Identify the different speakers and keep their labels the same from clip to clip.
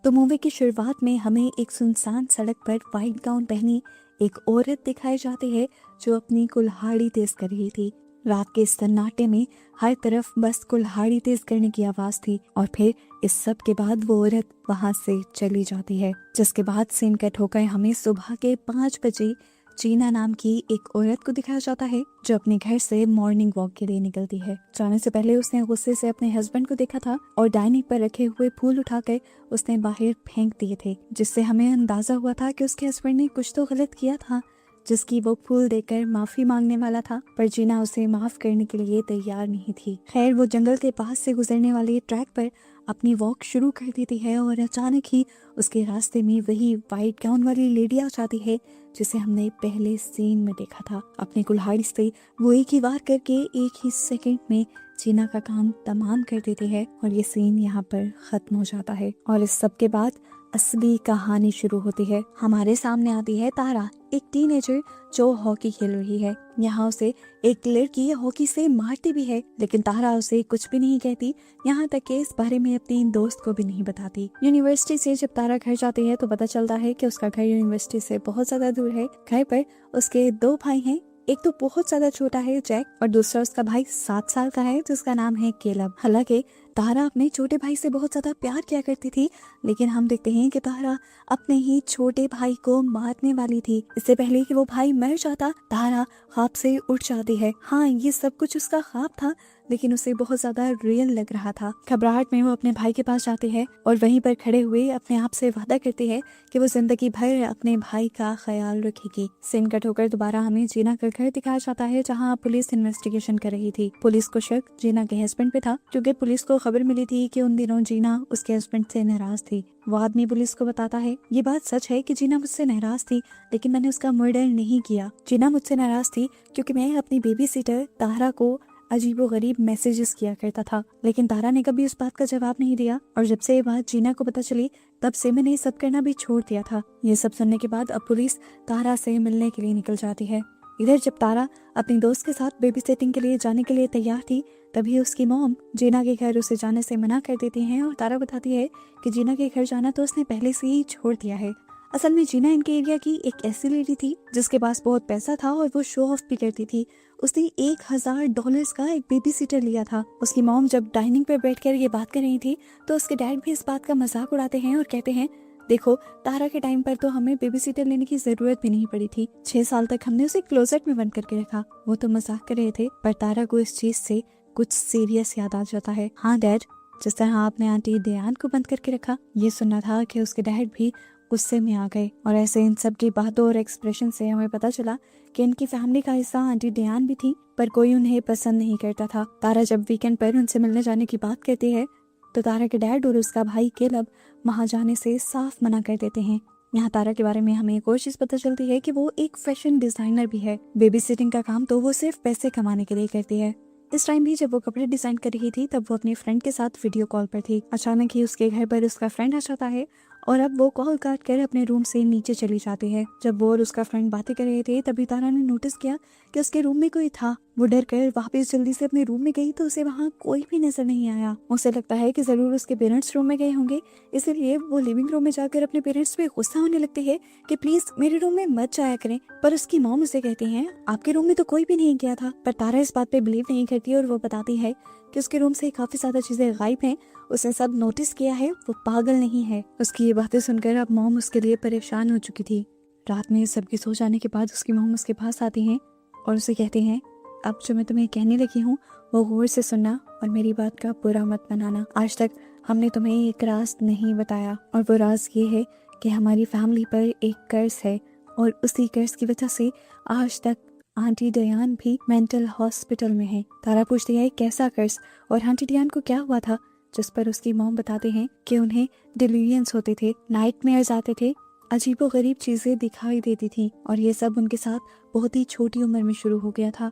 Speaker 1: तो मूवी की शुरुआत में हमें एक सुनसान सड़क पर वाइट गाउन पहनी एक औरत दिखाई जाती है जो अपनी कुल्हाड़ी तेज कर रही थी। रात के सन्नाटे में हर तरफ बस कुल्हाड़ी तेज करने की आवाज थी और फिर इस सब के बाद वो औरत वहां से चली जाती है, जिसके बाद सीन कट होकर हमें सुबह के 5 बजे जीना नाम की एक औरत को दिखाया जाता है जो अपने घर से मॉर्निंग वॉक के लिए निकलती है। जाने से पहले उसने गुस्से से अपने हस्बैंड को देखा था और डाइनिंग पर रखे हुए फूल उठाकर उसने बाहर फेंक दिए थे, जिससे हमें अंदाजा हुआ था कि उसके हस्बैंड ने कुछ तो गलत किया था, जिसकी वो फूल देकर माफी मांगने वाला था। पर जीना उसे माफ करने के लिए तैयार नहीं थी। खैर, वो जंगल के पास से गुजरने वाले ट्रैक पर अपनी वॉक शुरू कर देती है और अचानक ही उसके रास्ते में वही वाइट गाउन वाली लेडी आ जाती है जिसे हमने पहले सीन में देखा था। अपनी कुल्हाड़ी से वो एक ही वार करके एक ही सेकंड में जीना का काम तमाम कर देती है और ये सीन यहाँ पर खत्म हो जाता है। और इस सब के बाद असली कहानी शुरू होती है। हमारे सामने आती है तारा, एक टीनेजर जो हॉकी खेल रही है। यहाँ उसे एक लड़की हॉकी से मारती भी है, लेकिन तारा उसे कुछ भी नहीं कहती, यहाँ तक कि इस बारे में अपनी दोस्त को भी नहीं बताती। यूनिवर्सिटी से जब तारा घर जाती है तो पता चलता है कि उसका घर यूनिवर्सिटी से बहुत ज्यादा दूर है। घर पर उसके 2 भाई हैं, एक तो बहुत ज्यादा छोटा है जैक और दूसरा उसका भाई 7 साल का है जिसका नाम है केलब। हालांकि तारा अपने छोटे भाई से बहुत ज्यादा प्यार किया करती थी, लेकिन हम देखते हैं कि तारा अपने ही छोटे भाई को मारने वाली थी। इससे पहले कि वो भाई मर जाता, तारा ख्वाब से उठ जाती है। हाँ, ये सब कुछ उसका ख्वाब था, लेकिन उसे बहुत ज्यादा रियल लग रहा था। घबराहट में वो अपने भाई के पास जाती है और वहीं पर खड़े हुए अपने आप से वादा करती है कि वो जिंदगी भर अपने भाई का ख्याल रखेगी। सीन कट होकर दोबारा हमें जीना का घर दिखाया जाता है जहाँ पुलिस इन्वेस्टिगेशन कर रही थी। पुलिस को शक जीना के हस्बैंड पे था, क्योंकि पुलिस को खबर मिली थी कि उन दिनों जीना उसके हस्बैंड से नाराज थी। वो आदमी पुलिस को बताता है, ये बात सच है कि जीना मुझसे नाराज थी, लेकिन मैंने उसका मर्डर नहीं किया। जीना मुझसे नाराज थी क्योंकि मैं अपनी बेबी सिटर तारा को अजीबोगरीब मैसेजेस किया करता था, लेकिन तारा ने कभी उस बात का जवाब नहीं दिया और जब से ये बात जीना को पता चली तब से मैंने सब करना भी छोड़ दिया था। ये सब सुनने के बाद अब पुलिस तारा से मिलने के लिए निकल जाती है। इधर जब तारा अपनी दोस्त के साथ बेबी सेटिंग के लिए जाने के लिए तैयार थी, तभी उसकी मॉम जीना के घर उसे जाने से मना कर देती हैं और तारा बताती है कि जीना के घर जाना तो उसने पहले से ही छोड़ दिया है। असल में जीना इनके एरिया की एक ऐसी लेडी थी जिसके पास बहुत पैसा था और वो शो ऑफ भी करती थी। उसने $1000 का एक बेबी सीटर लिया था। उसकी मॉम जब डाइनिंग पर बैठकर ये बात कर रही थी तो उसके डैड भी इस बात का मजाक उड़ाते हैं और कहते हैं, देखो, तारा के टाइम पर तो हमें बेबी सीटर लेने की जरूरत भी नहीं पड़ी थी। 6 साल तक हमने उसे क्लोजेट में बंद करके रखा। वो तो मजाक कर रहे थे, पर तारा को इस चीज से कुछ सीरियस याद आ जाता है। हाँ डैड, जिस तरह आपने आंटी दयान को बंद करके रखा। ये सुनना था कि उसके डैड भी गुस्से में आ गए और ऐसे इन सब की बातों और एक्सप्रेशन से हमें पता चला कि इनकी फैमिली का हिस्सा आंटी दयान भी थी, पर कोई उन्हें पसंद नहीं करता था। तारा जब वीकेंड पर उनसे मिलने जाने की बात करती है तो तारा के डैड और उसका भाई केलब वहां जाने से साफ मना कर देते हैं। यहाँ तारा के बारे में हमें एक और चीज पता चलती है कि वो एक फैशन डिजाइनर भी है। बेबी सिटिंग का काम तो वो सिर्फ पैसे कमाने के लिए करती है। इस टाइम भी जब वो कपड़े डिजाइन कर रही थी तब वो अपने फ्रेंड के साथ वीडियो कॉल पर थी। अचानक ही उसके घर पर उसका फ्रेंड आ जाता है और अब वो कॉल काट कर अपने रूम से नीचे चली जाती है। जब वो और उसका फ्रेंड बातें कर रहे थे तभी तारा ने नोटिस किया कि उसके रूम में कोई था। वो डर कर वापस जल्दी से अपने रूम में गई तो उसे वहाँ कोई भी नजर नहीं आया। उसे लगता है कि जरूर उसके पेरेंट्स रूम में गए होंगे, इसलिए वो लिविंग रूम में जाकर अपने पेरेंट्स पे गुस्सा होने लगती है कि प्लीज मेरे रूम में मत जाया करें। पर उसकी मॉम उसे कहती है, आपके रूम में तो कोई भी नहीं गया था। पर तारा इस बात पे बिलीव नहीं करती और वो बताती है कि उसके रूम से काफी ज्यादा चीजें गायब हैं, उसने सब नोटिस किया है, वो पागल नहीं है। उसकी ये बातें सुनकर अब मॉम उसके लिए परेशान हो चुकी थी। रात में सबके सो जाने के बाद उसकी मॉम उसके पास आती हैं और उसे कहती हैं, अब जो मैं तुम्हें कहने लगी हूँ वो गौर से सुनना और मेरी बात का बुरा मत बनाना। आज तक हमने तुम्हें एक राज नहीं बताया और वो राज ये है कि हमारी फैमिली पर एक कर्ज है और उसी कर्ज की वजह से आज तक आंटी दयान भी मेंटल हॉस्पिटल में है। तारा पूछती है कैसा कर्ज और आंटी दयान को क्या हुआ था, जिस पर उसकी मॉम बताते हैं कि उन्हें डिलीरियंस होते थे, नाइटमेयर्स आते थे, अजीबोगरीब चीजें दिखाई देती थी और ये सब उनके साथ बहुत ही छोटी उम्र में शुरू हो गया था।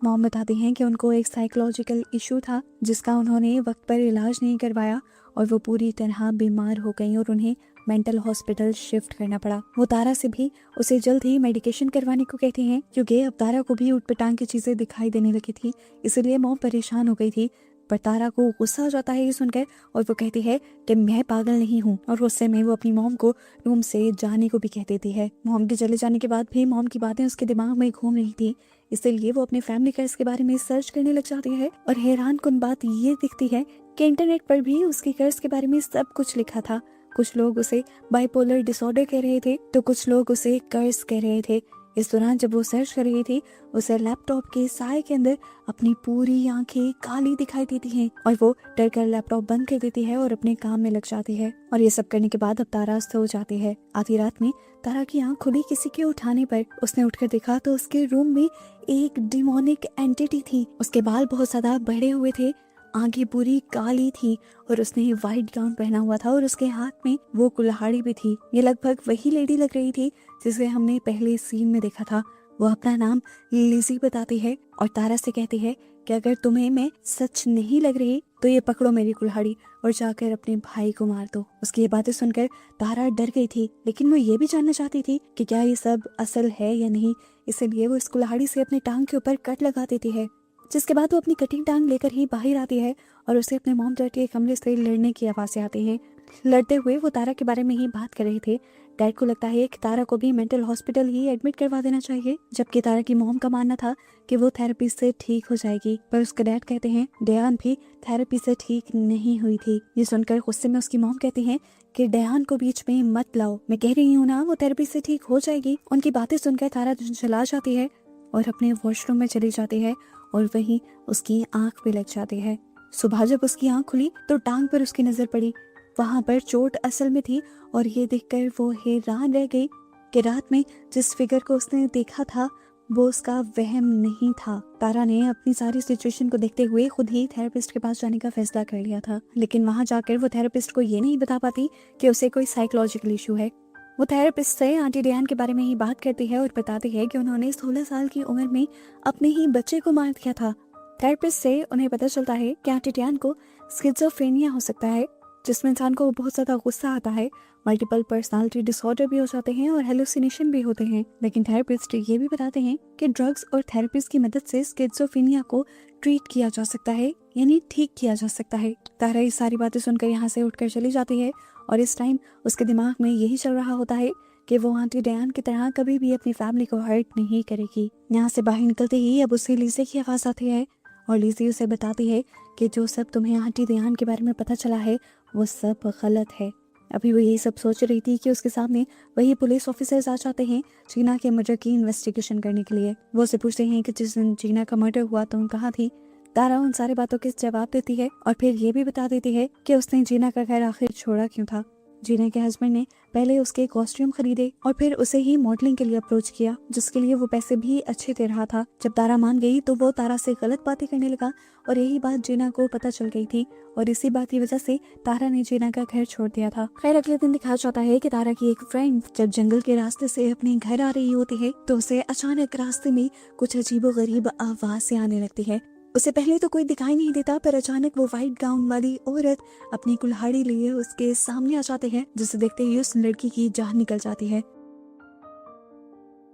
Speaker 1: मॉम बताती हैं कि उनको एक साइकोलॉजिकल इशू था जिसका उन्होंने वक्त पर इलाज नहीं करवाया और वो पूरी तरह बीमार हो गई और उन्हें मेंटल हॉस्पिटल शिफ्ट करना पड़ा। वो तारा से भी उसे जल्द ही मेडिकेशन करवाने को कहती हैं क्योंकि अब तारा को भी ऊटपटांग की चीजें दिखाई देने लगी थी, इसलिए मॉम परेशान हो गई थी। पर तारा को गुस्सा आ जाता है ये सुनकर और वो कहती है कि मैं पागल नहीं हूँ, और गुस्से में वो अपनी मॉम को रूम से जाने को भी कह देती है। मॉम के चले जाने के बाद भी मॉम की बातें उसके दिमाग में घूम रही थी, इसलिए वो अपने फैमिली कर्ज के बारे में सर्च करने लग जाती है और हैरान कुन बात ये दिखती है कि इंटरनेट पर भी उसके कर्ज के बारे में सब कुछ लिखा था। कुछ लोग उसे बाइपोलर डिसऑर्डर कह रहे थे तो कुछ लोग उसे कर्ज कह रहे थे। इस दौरान जब वो सर्च कर रही थी उसे लैपटॉप के साए के अंदर अपनी पूरी आंखें काली दिखाई देती हैं और वो डर कर लैपटॉप बंद कर देती है और अपने काम में लग जाती है। और ये सब करने के बाद अब तारा सो जाती है। आधी रात में तारा की आंख खुली किसी के उठाने पर। उसने उठकर देखा तो उसके रूम में एक डिमोनिक एंटिटी थी। उसके बाल बहुत ज्यादा बढ़े हुए थे, आंखें पूरी काली थी और उसने व्हाइट गाउन पहना हुआ था और उसके हाथ में वो कुल्हाड़ी भी थी। ये लगभग वही लेडी लग रही थी जिसे हमने पहले सीन में देखा था। वो अपना नाम लिज़ी बताती है और तारा से कहती है कि अगर तुम्हें मैं सच नहीं लग रही तो ये पकड़ो मेरी कुल्हाड़ी और जाकर अपने भाई को मार दो। उसकी ये बातें सुनकर तारा डर गई थी, लेकिन वो ये भी जानना चाहती थी कि क्या ये सब असल है या नहीं, इसलिए वो इस कुल्हाड़ी से अपने टांग के ऊपर कट लगा देती है। जिसके बाद वो अपनी कटिंग टांग लेकर ही बाहर आती है और उसे अपने मॉम डैड के कमरे से लड़ने की आवाज़ें आती हैं। लड़ते हुए वो तारा के बारे में ही बात कर रहे थे। डैड को लगता है कि तारा को भी मेंटल हॉस्पिटल ही एडमिट करवा देना चाहिए, जबकि तारा की मॉम का मानना था कि वो थेरेपी से ठीक हो जाएगी। पर उसके डैड कहते हैं डयान भी थेरेपी से ठीक नहीं हुई थी। ये सुनकर गुस्से में उसकी मॉम कहती है कि डयान को बीच में मत लाओ, मैं कह रही हूँ ना वो थेरेपी से ठीक हो जाएगी। उनकी बातें सुनकर तारा चला जाती है और अपने वॉशरूम में चली जाती है और वहीं उसकी आंख पे लग जाती है। सुबह जब उसकी आंख खुली तो टांग पर उसकी नजर पड़ी। वहां पर चोट असल में थी और ये देखकर वो हैरान रह गई कि रात में जिस फिगर को उसने देखा था वो उसका वहम नहीं था। तारा ने अपनी सारी सिचुएशन को देखते हुए खुद ही थेरेपिस्ट के पास जाने का फैसला कर लिया था, लेकिन वहां जाकर वो थेरेपिस्ट को ये नहीं बता पाती कि उसे कोई साइकोलॉजिकल इशू है। वो थेरेपिस्ट से आंटी डयान के बारे में ही बात करती है और बताती है कि उन्होंने 16 साल की उम्र में अपने ही बच्चे को मार दिया था। थेरेपिस्ट से उन्हें पता चलता है कि आंटी डयान को स्किज़ोफ्रेनिया हो सकता है, जिसमें इंसान को बहुत ज़्यादा गुस्सा आता है, मल्टीपल पर्सनालिटी डिसऑर्डर भी हो जाते हैं और हेलुसिनेशन भी होते हैं। लेकिन थेरेपिस्ट ये भी बताते हैं कि ड्रग्स और थेरेपिस्ट की मदद से स्किज़ोफ्रेनिया को ट्रीट किया जा सकता है, यानी ठीक किया जा सकता है। तारा ये सारी बातें सुनकर यहाँ से उठकर चली जाती है और इस टाइम उसके दिमाग में यही चल रहा होता है कि वो आंटी डयान की तरह कभी भी अपनी फैमिली को हर्ट नहीं करेगी। यहाँ से बाहर निकलते ही अब उसे लीज़ी की आवाज़ आती है और लीज़ी उसे बताती है कि जो सब तुम्हें आंटी डयान के बारे में पता चला है वो सब गलत है। अभी वो यही सब सोच रही थी कि उसके सामने वही पुलिस ऑफिसर्स आ जाते हैं जीना के मर्डर की इन्वेस्टिगेशन करने के लिए। वो उसे पूछते हैं कि जिस दिन जीना का मर्डर हुआ तुम कहाँ थी। तारा उन सारी बातों के जवाब देती है और फिर ये भी बता देती है कि उसने जीना का घर आखिर छोड़ा क्यों था। जीना के हस्बैंड ने पहले उसके कॉस्ट्यूम खरीदे और फिर उसे ही मॉडलिंग के लिए अप्रोच किया, जिसके लिए वो पैसे भी अच्छे दे रहा था। जब तारा मान गई तो वो तारा से गलत बातें करने लगा और यही बात जीना को पता चल गई थी और इसी बात की वजह से तारा ने जीना का घर छोड़ दिया था। खैर अगले दिन दिखाया जाता है कि तारा की एक फ्रेंड जब जंगल के रास्ते से अपने घर आ रही होती है तो उसे अचानक रास्ते में कुछ अजीबोगरीब आवाज़ें आने लगती है। उसे पहले तो कोई दिखाई नहीं देता, पर अचानक वो व्हाइट गाउन वाली औरत अपनी कुल्हाड़ी लिए उसके सामने आ जाते हैं, जिसे देखते ही उस लड़की की जान निकल जाती है।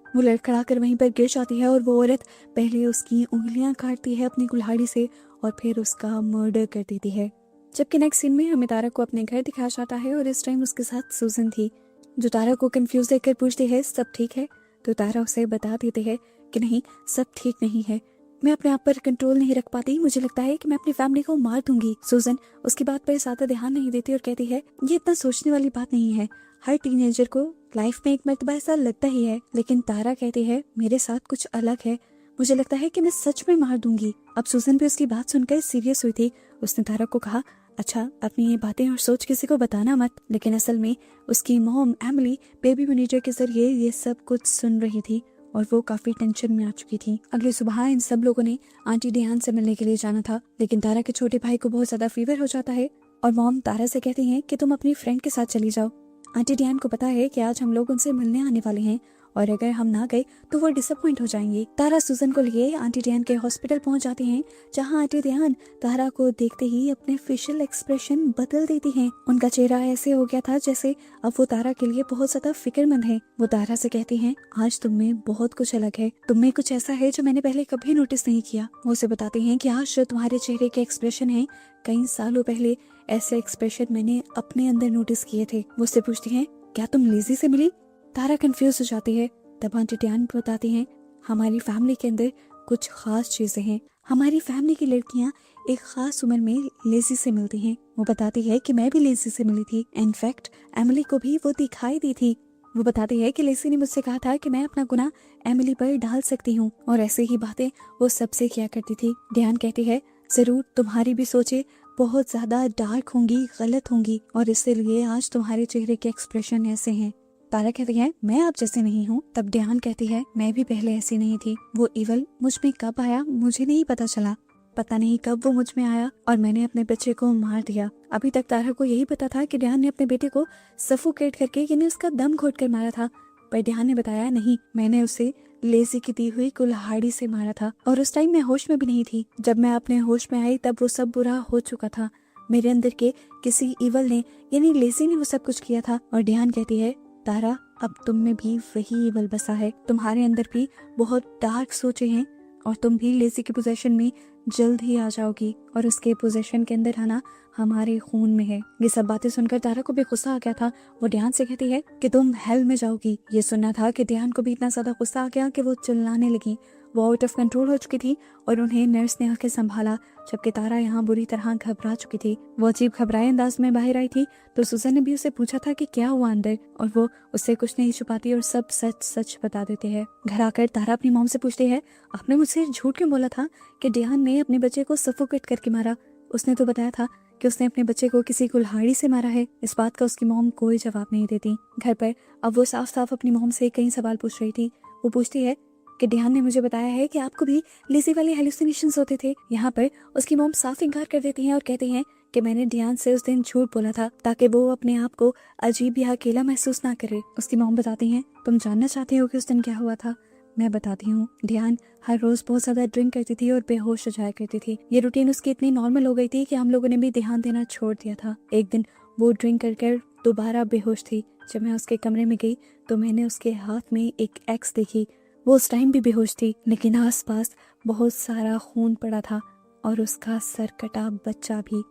Speaker 1: वो लड़खड़ा कर वहीं पर गिर जाती है और वो औरत पहले उसकी उंगलियां काटती है अपनी कुल्हाड़ी से और फिर उसका मर्डर कर देती है। जबकि नेक्स्ट सीन में हमें तारा को अपने घर दिखाया जाता है और इस टाइम उसके साथ सूजन थी, जो तारा को कंफ्यूज देखकर पूछती है सब ठीक है, तो तारा उसे बता देती है कि नहीं सब ठीक नहीं है, मैं अपने आप पर कंट्रोल नहीं रख पाती, मुझे लगता है कि मैं अपनी फैमिली को मार दूंगी। सूजन उसकी बात पर ज्यादा ध्यान नहीं देती और कहती है ये इतना सोचने वाली बात नहीं है, हर टीनेजर को लाइफ में एक मर्तबा ऐसा लगता ही है। लेकिन तारा कहती है मेरे साथ कुछ अलग है, मुझे लगता है कि मैं सच में मार दूंगी। अब सूजन भी उसकी बात सुनकर सीरियस हुई थी। उसने तारा को कहा अच्छा अपनी ये बातें और सोच किसी को बताना मत। लेकिन असल में उसकी मॉम एमिली बेबी मैनेजर के जरिए ये सब कुछ सुन रही थी और वो काफी टेंशन में आ चुकी थी। अगले सुबह इन सब लोगों ने आंटी डयान से मिलने के लिए जाना था, लेकिन तारा के छोटे भाई को बहुत ज्यादा फीवर हो जाता है और मॉम तारा से कहती हैं कि तुम अपनी फ्रेंड के साथ चली जाओ। आंटी डयान को पता है कि आज हम लोग उनसे मिलने आने वाले हैं और अगर हम ना गए तो वो डिसअपॉइंट हो जाएंगे। तारा सूजन को लिए आंटी डैन के हॉस्पिटल पहुंच जाती हैं, जहां आंटी डैन तारा को देखते ही अपने फेशियल एक्सप्रेशन बदल देती हैं। उनका चेहरा ऐसे हो गया था जैसे अब वो तारा के लिए बहुत ज्यादा फिक्रमंद है। वो तारा से कहती हैं, आज तुम में बहुत कुछ अलग है, तुम में कुछ ऐसा है जो मैंने पहले कभी नोटिस नहीं किया। वो उसे बताती हैं कि आज जो तुम्हारे चेहरे के एक्सप्रेशन है, कई सालों पहले ऐसे एक्सप्रेशन मैंने अपने अंदर नोटिस किए थे। वो उससे पूछती हैं, क्या तुम लेजी से मिली? तारा कंफ्यूज हो जाती है। तब आंटी डैन बताती हैं, हमारी फैमिली के अंदर कुछ खास चीजें हैं। हमारी फैमिली की लड़कियां एक खास उम्र में लेजी से मिलती हैं। वो बताती है कि मैं भी लेजी से मिली थी, इनफैक्ट एमिली को भी वो दिखाई दी थी। वो बताती है कि लेसी ने मुझसे कहा था कि मैं अपना गुनाह एमिली पर डाल सकती हूँ, और ऐसे ही बातें वो सबसे किया करती थी। डैन कहती है, जरूर तुम्हारी भी सोचे बहुत ज्यादा डार्क होंगी, गलत होंगी, और इसीलिए आज तुम्हारे चेहरे के एक्सप्रेशन ऐसे हैं। तारा कहती है, मैं आप जैसे नहीं हूँ। तब डैन कहती है, मैं भी पहले ऐसी नहीं थी। वो इवल मुझ में कब आया मुझे नहीं पता चला, पता नहीं कब वो मुझ में आया और मैंने अपने बच्चे को मार दिया। अभी तक तारा को यही पता था कि डैन ने अपने बेटे को सफोकेट करके यानी उसका दम घोट कर मारा था, पर डैन ने बताया नहीं, मैंने उसे लेजी की दी हुई कुल्हाड़ी से मारा था, और उस टाइम मैं होश में भी नहीं थी। जब मैं अपने होश में आई तब वो सब बुरा हो चुका था। मेरे अंदर के किसी इवल ने यानी लेजी ने वो सब कुछ किया था। और डैन कहती है, तारा अब तुम में भी वही इवल बसा है, तुम्हारे अंदर भी बहुत डार्क सोचे हैं, और तुम भी लेजी के पोजीशन में जल्द ही आ जाओगी, और उसके पोजीशन के अंदर आना हमारे खून में है। ये सब बातें सुनकर तारा को भी गुस्सा आ गया था। वो ध्यान से कहती है कि तुम हेल में जाओगी। ये सुनना था कि ध्यान को भी इतना ज्यादा गुस्सा आ गया कि वो चिल्लाने लगी। वो आउट ऑफ कंट्रोल हो चुकी थी और उन्हें नर्स ने आके संभाला, जबकि तारा यहाँ बुरी तरह घबरा चुकी थी। वो अजीब घबराए अंदाज में बाहर आई थी तो सुजन ने भी उसे पूछा था कि क्या हुआ अंदर, और वो उससे कुछ नहीं छुपाती और सब सच सच बता देते हैं। घर आकर तारा अपनी मॉम से पूछती है, आपने मुझसे झूठ क्यों बोला था कि डेहान ने अपने बच्चे को सफोकेट करके मारा? उसने तो बताया था कि उसने अपने बच्चे को किसी कुल्हाड़ी से मारा है। इस बात का उसकी मॉम कोई जवाब नहीं देती। घर पर अब वो साफ साफ अपनी मॉम से कई सवाल पूछ रही थी। वो पूछती है कि डेहान ने मुझे बताया है कि आपको भी लेजी वाले हेलुसिनेशंस होते थे। यहाँ पर उसकी मॉम साफ इनकार कर देती हैं और कहती हैं कि मैंने डेहान से उस दिन झूठ बोला था ताकि वो अपने आप को अजीब या अकेला महसूस ना करे। उसकी मॉम बताती हैं, तुम जानना चाहते हो कि उस दिन क्या हुआ था? मैं बताती हूँ। डेहान हर रोज बहुत ज्यादा ड्रिंक करती थी और बेहोश हो जाया करती थी। ये रूटीन उसकी इतनी नॉर्मल हो गई थी कि हम लोगों ने भी ध्यान देना छोड़ दिया था। एक दिन वो ड्रिंक कर दोबारा बेहोश थी। जब मैं उसके कमरे में गई तो मैंने उसके हाथ में एक एक्स देखी। वो उस टाइम भी बेहोश थी, लेकिन आसपास बहुत सारा खून पड़ा था और उसका सर कटा बच्चा भी।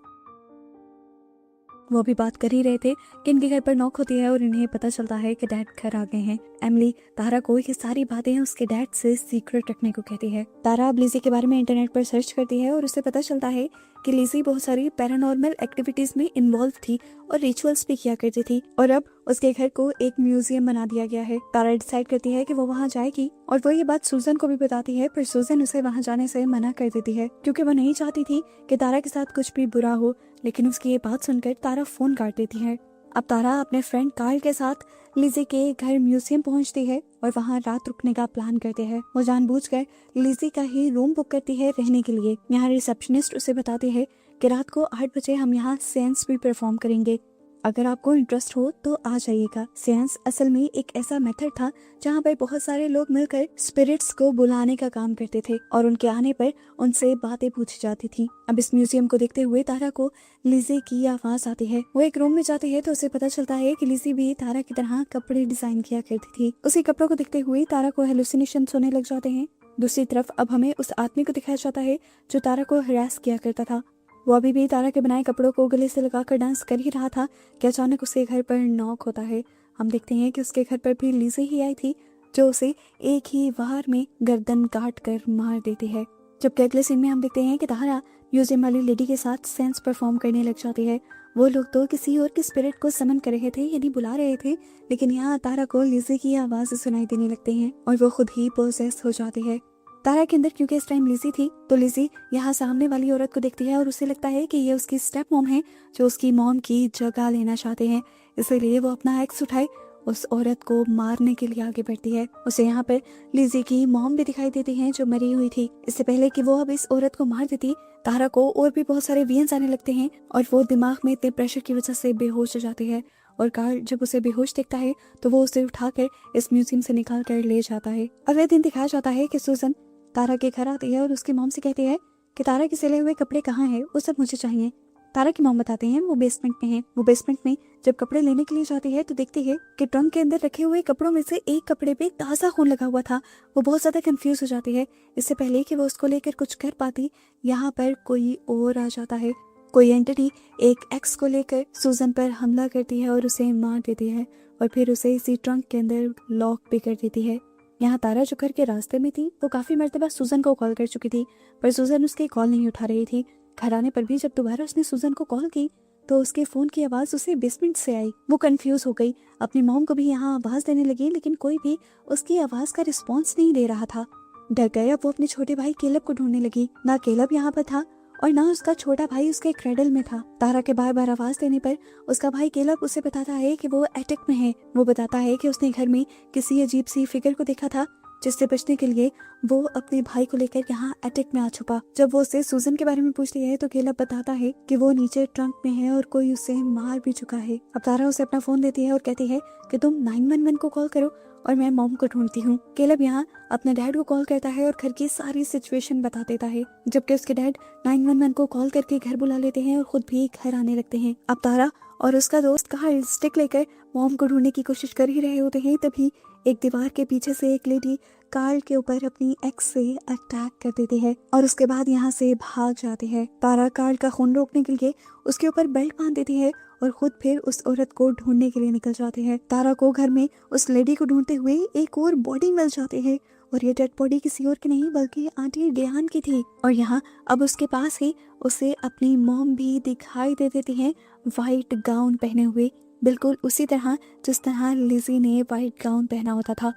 Speaker 1: वो अभी बात कर ही रहे थे कि इनके घर पर नॉक होती है और इन्हें पता चलता है कि डैड घर आ गए हैं। एमिली तारा को ये सारी बातें उसके डैड से सीक्रेट रखने को कहती है। तारा अब लिज़ी के बारे में इंटरनेट पर सर्च करती है और उसे पता चलता है कि लिज़ी बहुत सारी पैरानॉर्मल एक्टिविटीज में इन्वॉल्व थी और रिचुअल्स भी किया करती थी, और अब उसके घर को एक म्यूजियम बना दिया गया है। तारा डिसाइड करती है कि वो वहाँ जाएगी और वो ये बात सूजन को भी बताती है, पर सूजन उसे वहाँ जाने से मना कर देती है क्योंकि वो नहीं चाहती थी कि तारा के साथ कुछ भी बुरा हो। लेकिन उसकी ये बात सुनकर तारा फोन काट देती है। अब तारा अपने फ्रेंड कार्ल के साथ लिज़ी के घर म्यूजियम पहुंचती है और वहां रात रुकने का प्लान करते हैं। वो जानबूझकर लिज़ी का ही रूम बुक करती है रहने के लिए। यहाँ रिसेप्शनिस्ट उसे बताती है कि रात को 8 बजे हम यहाँ सेंस भी परफॉर्म करेंगे, अगर आपको इंटरेस्ट हो तो आ जाइएगा। सेंस असल में एक ऐसा मेथड था जहाँ पर बहुत सारे लोग मिलकर स्पिरिट्स को बुलाने का काम करते थे और उनके आने पर उनसे बातें पूछी जाती थी। अब इस म्यूजियम को देखते हुए तारा को लिज़ी की आवाज आती है। वो एक रूम में जाती है तो उसे पता चलता है कि लिज़ी भी तारा की तरह कपड़े डिजाइन किया करती थी। उसी कपड़ों को देखते हुए तारा को हेलुसिनेशन होने लग जाते हैं। दूसरी तरफ अब हमें उस आदमी को दिखाया जाता है जो तारा को हरास किया करता था। वो अभी भी तारा के बनाए कपड़ों को गले से लगाकर डांस कर ही रहा था कि अचानक उसके घर पर नॉक होता है। हम देखते हैं कि उसके घर पर भी लिज़ी ही आई थी जो उसे एक ही वार में गर्दन काट कर मार देती है। जबकि अगले सीन में हम देखते हैं कि तारा म्यूजियम वाली लेडी के साथ सेंस परफॉर्म करने लग जाती है। वो लोग तो किसी और के स्पिरिट को समन कर रहे थे यानी बुला रहे थे, लेकिन यहाँ तारा को लिज़ी की आवाज सुनाई देने लगते हैं और वो खुद ही पोसेस हो जाती है। तारा के अंदर क्योंकि इस टाइम लिज़ी थी तो लिज़ी यहाँ सामने वाली औरत को देखती है और उसे लगता है कि ये उसकी स्टेप मॉम है जो उसकी मॉम की जगह लेना चाहते हैं। इसीलिए वो अपना एक्स उठाए उस औरत को मारने के लिए आगे बढ़ती है। उसे यहाँ पर लिज़ी की मॉम भी दिखाई देती है जो मरी हुई थी। इससे पहले कि वो अब इस औरत को मार देती, तारा को और भी बहुत सारे विजन्स आने लगते हैं और वो दिमाग में इतने प्रेशर की वजह से बेहोश हो जाती है और कार्ल जब उसे बेहोश देखता है तो वो उसे उठाकर इस म्यूजियम से निकाल कर ले जाता है। अगले दिन दिखाया जाता है कि सूजन तारा के घर आती है और उसकी मॉम से कहती है कि तारा के सिले हुए कपड़े कहाँ हैं, वो सब मुझे चाहिए। तारा की मॉम बताते हैं वो बेसमेंट में है। वो बेसमेंट में जब कपड़े लेने के लिए जाती है तो देखती है कि ट्रंक के अंदर रखे हुए कपड़ों में से एक कपड़े पे ताज़ा खून लगा हुआ था। वो बहुत ज्यादा कंफ्यूज हो जाती है। इससे पहले कि वो उसको लेकर कुछ कर पाती, यहाँ पर कोई और आ जाता है। कोई एंटिटी एक एक्स को लेकर सूजन पर हमला करती है और उसे मार देती है और फिर उसे इसी ट्रंक के अंदर लॉक भी कर देती है। यहाँ तारा जो घर के रास्ते में थी वो काफी मर्तबा सूजन को कॉल कर चुकी थी, पर सूजन उसकी कॉल नहीं उठा रही थी। घर आने पर भी जब दोबारा उसने सूजन को कॉल की तो उसके फोन की आवाज उसे बेसमेंट से आई। वो कंफ्यूज हो गई, अपनी मॉम को भी यहाँ आवाज देने लगी, लेकिन कोई भी उसकी आवाज का रिस्पॉन्स नहीं दे रहा था। डर गया वो अपने छोटे भाई केलब को ढूंढने लगी। ना केलब यहाँ पर था और ना उसका छोटा भाई उसके क्रेडल में था। तारा के बार बार आवाज देने पर उसका भाई केलब उसे बताता है कि वो अटैक में है। वो बताता है कि उसने घर में किसी अजीब सी फिगर को देखा था, जिससे बचने के लिए वो अपने भाई को लेकर यहाँ अटैक में आ छुपा। जब वो उससे सूजन के बारे में पूछती है तो केलब बताता है कि वो नीचे ट्रंक में है और कोई उसे मार भी चुका है। अब तारा उसे अपना फोन देती है और कहती है कि तुम 911 को कॉल करो और मैं मॉम को ढूंढती हूँ। केलब यहाँ अपने डैड को कॉल करता है और घर की सारी सिचुएशन बता देता है, जबकि उसके डैड 911 को कॉल करके घर बुला लेते हैं और खुद भी घर आने लगते हैं। अब तारा और उसका दोस्त कार्ल स्टिक लेकर मॉम को ढूंढने की कोशिश कर ही रहे होते हैं, तभी एक दीवार के पीछे से एक लेडी कार्ल के ऊपर अपनी एक्स से अटैक कर देती है और उसके बाद यहाँ से भाग जाती है। तारा कार्ल का खून रोकने के लिए उसके ऊपर बेल्ट बांध देती है और खुद फिर उस औरत को ढूंढने के लिए निकल जाती है। तारा को घर में उस लेडी को ढूंढते हुए एक और बॉडी मिल जाती है और ये डेड बॉडी किसी और की नहीं बल्कि आंटी डेहान की थी। और यहाँ अब उसके पास ही उसे अपनी मॉम भी दिखाई दे देती है, व्हाइट गाउन पहने हुए, बिल्कुल उसी तरह जिस तरह लिजी ने व्हाइट गाउन पहना होता था।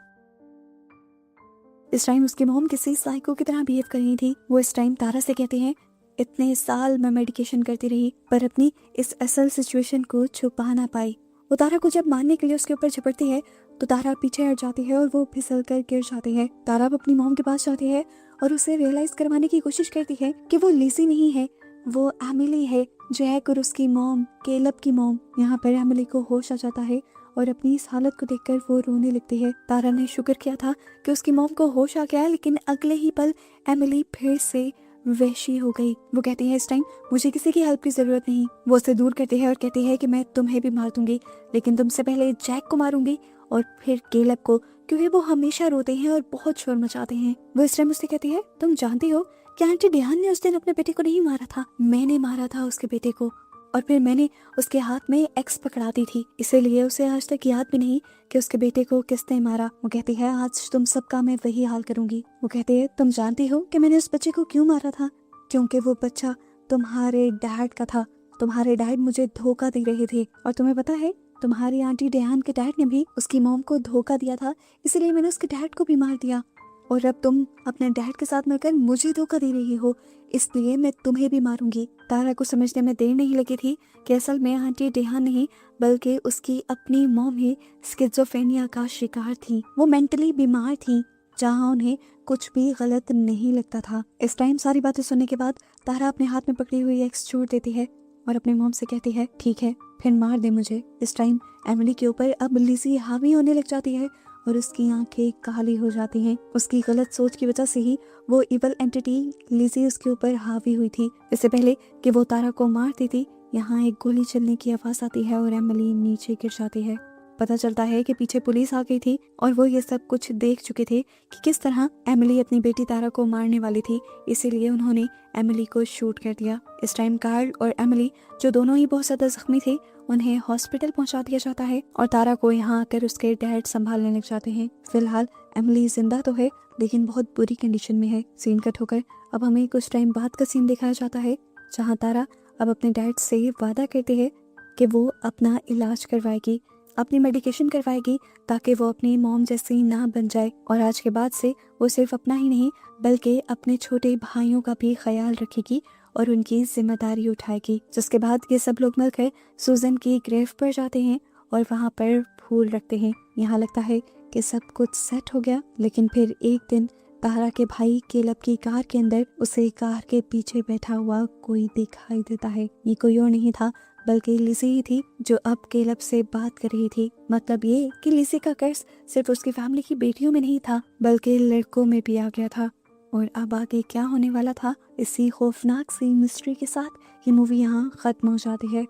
Speaker 1: इस टाइम उसकी मॉम किसी साइको की तरह बिहेव कर रही थी। वो इस टाइम तारा से कहती है, इतने साल मैं मेडिकेशन करती रही पर अपनी इस असल सिचुएशन को छुपा ना पाई। वो तारा को जब मारने के लिए उसके ऊपर झपटती है तो तारा पीछे हट जाती है और वो फिसल कर गिर जाती है। तारा अपनी मॉम के पास जाती है और उसे रियलाइज करवाने की कोशिश करती है कि वो लिजी नहीं है, वो एमिली है, जैक और उसकी मॉम केलब की मॉम। यहाँ पर एमिली को होश आ जाता है और अपनी इस हालत को देखकर वो रोने लगती है। तारा ने शुक्र किया था कि उसकी मॉम को होश आ गया, लेकिन अगले ही पल एमिली फिर से वैशी हो गई। वो कहती है, इस टाइम मुझे किसी की हेल्प की जरूरत नहीं। वो उससे दूर करती है और कहती है कि मैं तुम्हें भी मार दूंगी, लेकिन तुमसे पहले जैक को मारूंगी और फिर केलब को, क्योंकि वो हमेशा रोते हैं और बहुत शोर मचाते हैं। वो इस टाइम उससे कहती है, तुम जानती हो कि आंटी डेहान ने उस दिन अपने बेटे को नहीं मारा था, मैंने मारा था उसके बेटे को, और फिर मैंने उसके हाथ में एक्स पकड़ा दी थी, इसीलिए उसे आज तक याद भी नहीं कि उसके बेटे को किसने मारा। वो कहती है, आज तुम सबका मैं वही हाल करूंगी। वो कहते हैं, तुम जानती हो कि मैंने उस बच्चे को क्यों मारा था? क्योंकि वो बच्चा तुम्हारे डैड का था। तुम्हारे डैड मुझे धोखा दे रहे थे और तुम्हें पता है तुम्हारी आंटी डेहान के डैड ने भी उसकी मॉम को धोखा दिया था, इसलिए मैंने उसके डैड को भी मार दिया। और अब तुम अपने डैड के साथ मिलकर मुझे धोखा दे रही हो, इसलिए मैं तुम्हें भी मारूंगी। तारा को समझने में देर नहीं लगी थी कि असल में आंटी डेहान नहीं बल्कि उसकी अपनी मॉम ही स्किज़ोफ्रेनिया का शिकार थी। वो मेंटली बीमार थी, जहाँ उन्हें कुछ भी गलत नहीं लगता था। इस टाइम सारी बातें सुनने के बाद तारा अपने हाथ में पकड़ी हुई एक्स छोड़ देती है और अपने मॉम से कहती है, ठीक है फिर मार दे मुझे। इस टाइम एमिली के ऊपर अब लिजी हावी होने लग जाती है और उसकी आंखें काली हो जाती हैं। उसकी गलत सोच की वजह से ही वो इवल एंटिटी लिजी उसके ऊपर हावी हुई थी। इससे पहले कि वो तारा को मार देती, यहाँ एक गोली चलने की आवाज आती है और एमिली नीचे गिर जाती है। पता चलता है कि पीछे पुलिस आ गई थी और वो ये सब कुछ देख चुके थे कि किस तरह एमिली अपनी बेटी तारा को मारने वाली थी, इसीलिए उन्होंने एमिली को शूट कर दिया। इस टाइम कार्ल और एमिली, जो दोनों ही बहुत ज्यादा जख्मी थे, उन्हें हॉस्पिटल पहुंचा दिया जाता है और तारा को यहाँ आकर उसके डैड संभालने लग जाते हैं। फिलहाल एमिली जिंदा तो है लेकिन बहुत बुरी कंडीशन में है। सीन कट होकर अब हमें कुछ टाइम बाद का सीन दिखाया जाता है, जहाँ तारा अब अपने डैड से वादा करती है कि वो अपना इलाज करवाएगी, अपनी मेडिकेशन करवाएगी, ताकि वो अपनी मॉम जैसी ना बन जाए। और आज के बाद से वो सिर्फ अपना ही नहीं बल्कि अपने छोटे भाइयों का भी ख्याल रखेगी और उनकी जिम्मेदारी उठाएगी। जिसके बाद ये सब लोग मिलकर सूजन की ग्रेव पर जाते हैं और वहाँ पर फूल रखते हैं। यहाँ लगता है कि सब कुछ सेट हो गया, लेकिन फिर एक दिन तारा के भाई केलब की कार के अंदर उसे कार के पीछे बैठा हुआ कोई दिखाई देता है। ये कोई और नहीं था बल्कि लिज़ी ही थी जो अब केलब से बात कर रही थी। मतलब ये कि लिज़ी का कर्ज सिर्फ उसकी फैमिली की बेटियों में नहीं था बल्कि लड़कों में भी आ गया था। और अब आगे क्या होने वाला था, इसी खौफनाक सी मिस्ट्री के साथ ये मूवी यहाँ ख़त्म हो जाती है।